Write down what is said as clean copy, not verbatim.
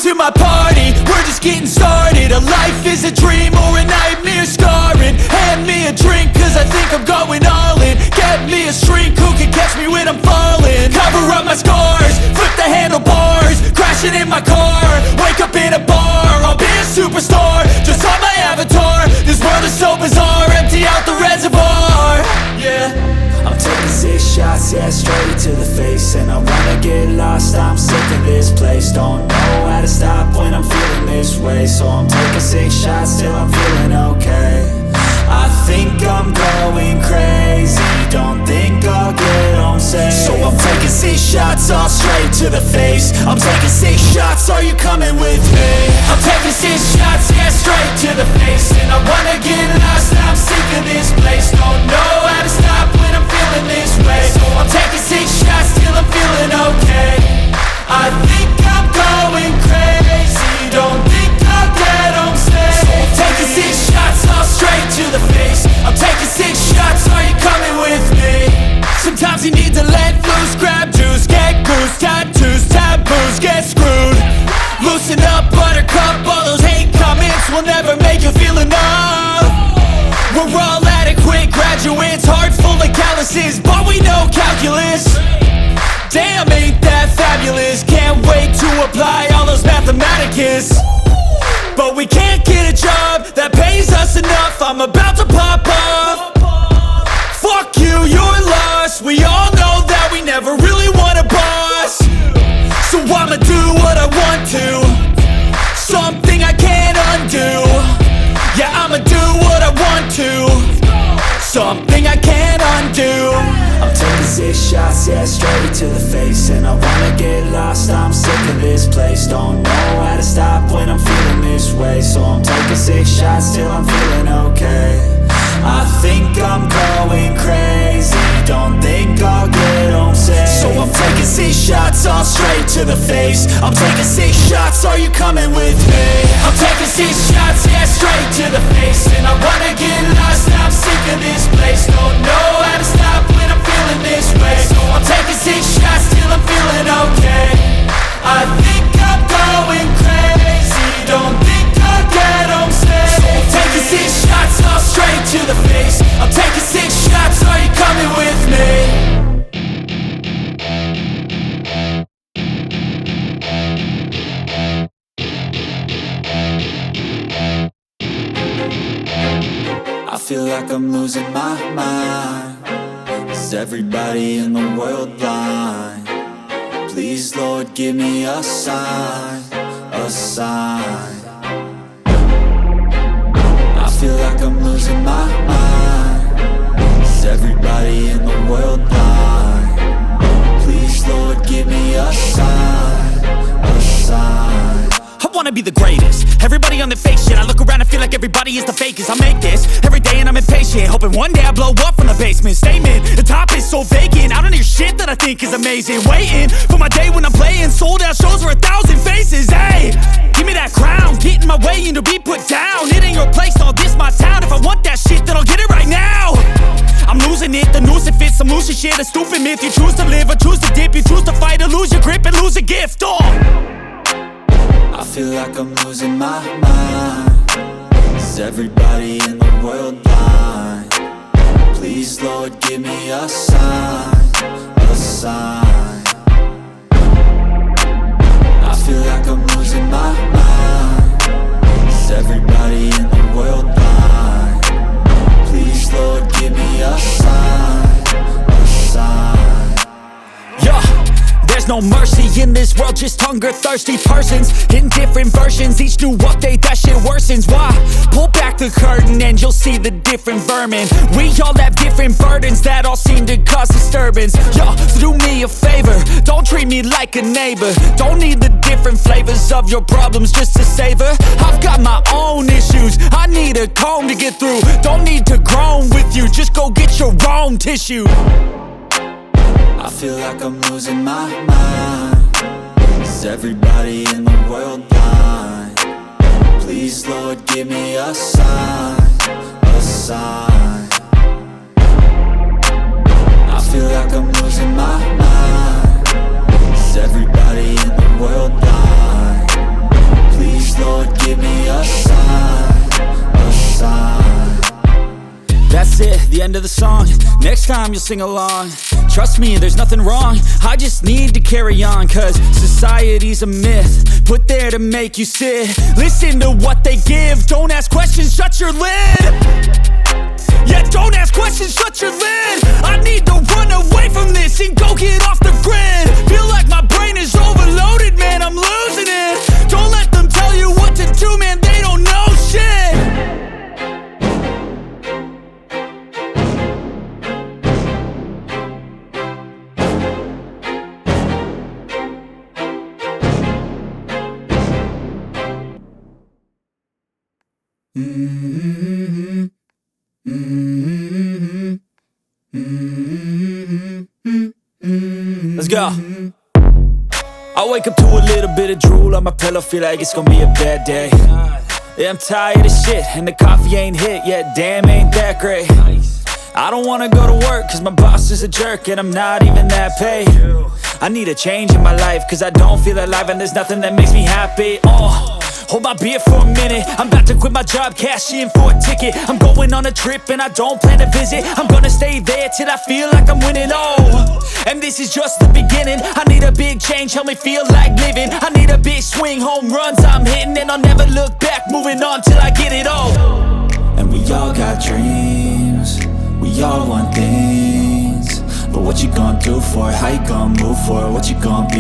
to my party, we're just getting started. A life is a dream or a nightmare scarring. Hand me a drink cause I think I'm going all in. Get me a shrink who can catch me when I'm falling. Cover up my scars, flip the handlebars, crashing in my car, wake up in a bar. I'll be a superstar, just on my avatar. This world is so bizarre, empty out the reservoir. Yeah, I'm taking 6 shots, yeah, straight to the face. And I wanna get lost, I'm sick of this place. Don't know how to stop when I'm feeling this way. So I'm taking 6 shots till I'm feeling okay. I think I'm going crazy, don't think I'll get home safe. So I'm taking 6 shots, all straight to the face. I'm taking 6 shots, are you coming with me? I'm taking 6 shots, yeah, straight to the face. And I wanna get lost, I'm sick of this place. Don't know how to stop when I'm feeling this way. So I'm taking 6 shots till I'm feeling okay. I think I'm going crazy, don't think I'll get home safe. So I'm taking 6 shots, all straight to the face. I'm taking 6 shots, are you coming with me? Sometimes you need to let loose, grab juice, get goose, tattoos, taboos, get screwed. Loosen up, buttercup, all those hate comments will never make you feel enough. We're all adequate graduates, heart full of calluses, but we know calculus. Damn, ain't that fabulous? Can't wait to apply all those mathematicus. But we can't get a job that pays us enough. I'm about to pop off. Fuck you, you're lost. We all know that we never really want a boss. So I'ma do what I want to, something I can't undo. Yeah, I'ma do what I want to, something I can't undo. I'm taking 6 shots, yeah, straight to the face. And I wanna get lost, I'm sick of this place. Don't know how to stop when I'm feeling this way. So I'm taking 6 shots till I'm feeling okay. I think I'm going crazy, don't think I'll get home safe. So I'm taking 6 shots, all straight to the face. I'm taking 6 shots, are you coming with me? I'm taking 6 shots, yeah, straight to the face. And I wanna get lost, I'm sick of this place. Don't know how to stop when I'm feeling this way. So I'm taking 6 shots till I'm feeling okay. I think I'm going crazy, don't think I'll get home safe. So I'm taking 6 shots, all straight to the face. I'm taking 6 shots, are you coming with me? I feel like I'm losing my mind. Is everybody in the world blind? Please, Lord, give me a sign, a sign. I feel like I'm losing my mind. Is everybody in the world blind? Please, Lord, give me a sign, a sign. I wanna be the greatest. Everybody on the fake shit. I look around and feel like everybody is the fakest. I make this every day and I'm impatient, hoping one day I blow up from the basement. Statement, the top is so vacant. I don't hear shit that I think is amazing. Waiting for my day when I'm playing sold out shows for 1,000 faces. Hey, give me that crown, get in my way and to be put down. It ain't your place, no, this my town. If I want that shit, then I'll get it right now. I'm losing it, the noose it fits, I'm losing shit. A stupid myth, you choose to live or choose to dip. You choose to fight or lose your grip and lose a gift. I feel like I'm losing my mind. Is everybody in the world blind? Please, Lord, give me a sign, a sign. I feel like I'm losing my mind. Is everybody in the world blind? Please, Lord, give me a sign, a sign. Yeah. There's no mercy in this world, just hunger-thirsty persons in different versions, each new update, that shit worsens. Why? Pull back the curtain and you'll see the different vermin. We all have different burdens that all seem to cause disturbance. Yo, so do me a favor, don't treat me like a neighbor. Don't need the different flavors of your problems just to savor. I've got my own issues, I need a comb to get through. Don't need to groan with you, just go get your own tissue. I feel like I'm losing my mind. Is everybody in the world blind? Please, Lord, give me a sign, a sign. I feel like I'm losing my mind. Is everybody in the world blind? end of the song. Next time you'll sing along. Trust me, there's nothing wrong. I just need to carry on, cause society's a myth put there to make you sit. Listen to what they give. Don't ask questions, shut your lid. Yeah, don't ask questions, shut your lid. I need to run away from this and go get off the grid. Feel like my brain is overloaded, man, I'm losing it. Don't let them tell you what to do, man, they don't know shit. Let's go. I wake up to a little bit of drool on my pillow, feel like it's gonna be a bad day. Yeah, I'm tired of shit, and the coffee ain't hit yet, damn, ain't that great. I don't wanna go to work, cause my boss is a jerk, and I'm not even that paid. I need a change in my life, cause I don't feel alive, and there's nothing that makes me happy. Hold my beer for a minute. I'm about to quit my job, cash in for a ticket. I'm going on a trip and I don't plan to visit. I'm gonna stay there till I feel like I'm winning. And this is just the beginning. I need a big change, help me feel like living. I need a big swing, home runs I'm hitting, and I'll never look back, moving on till I get it all. And we all got dreams, we all want things, but what you gonna do for it? How you gonna move for it? What you gonna be